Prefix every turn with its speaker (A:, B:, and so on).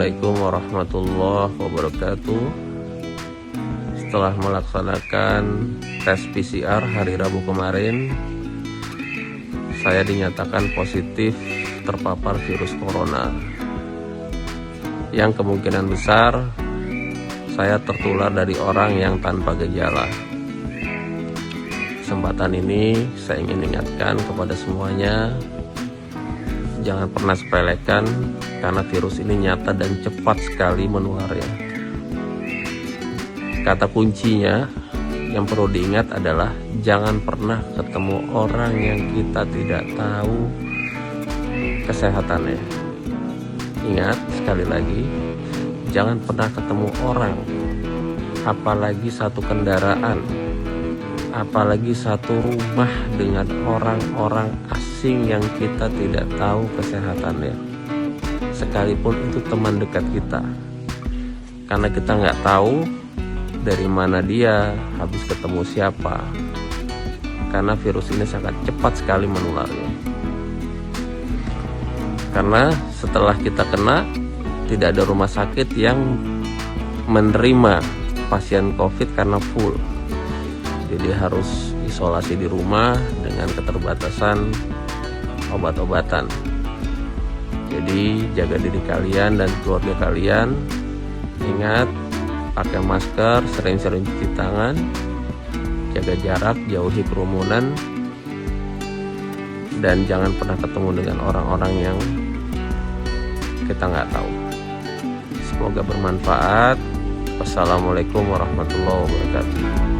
A: Assalamualaikum warahmatullahi wabarakatuh. Setelah melaksanakan tes PCR hari Rabu kemarin, saya dinyatakan positif terpapar virus corona, yang kemungkinan besar saya tertular dari orang yang tanpa gejala. Kesempatan ini saya ingin ingatkan kepada semuanya, jangan pernah sepelekan karena virus ini nyata dan cepat sekali menularnya. Kata kuncinya yang perlu diingat adalah jangan pernah ketemu orang yang kita tidak tahu kesehatannya. Ingat sekali lagi, jangan pernah ketemu orang, apalagi satu kendaraan, apalagi satu rumah dengan orang-orang asing yang kita tidak tahu kesehatannya, sekalipun itu teman dekat kita, karena kita nggak tahu dari mana dia habis ketemu siapa, karena virus ini sangat cepat sekali menularnya. Karena setelah kita kena, tidak ada rumah sakit yang menerima pasien COVID karena full. Jadi harus isolasi di rumah dengan keterbatasan obat-obatan. Jadi jaga diri kalian dan keluarga kalian. Ingat, pakai masker, sering-sering cuci tangan, jaga jarak, jauhi kerumunan, dan jangan pernah ketemu dengan orang-orang yang kita nggak tahu. Semoga bermanfaat. Wassalamualaikum warahmatullahi wabarakatuh.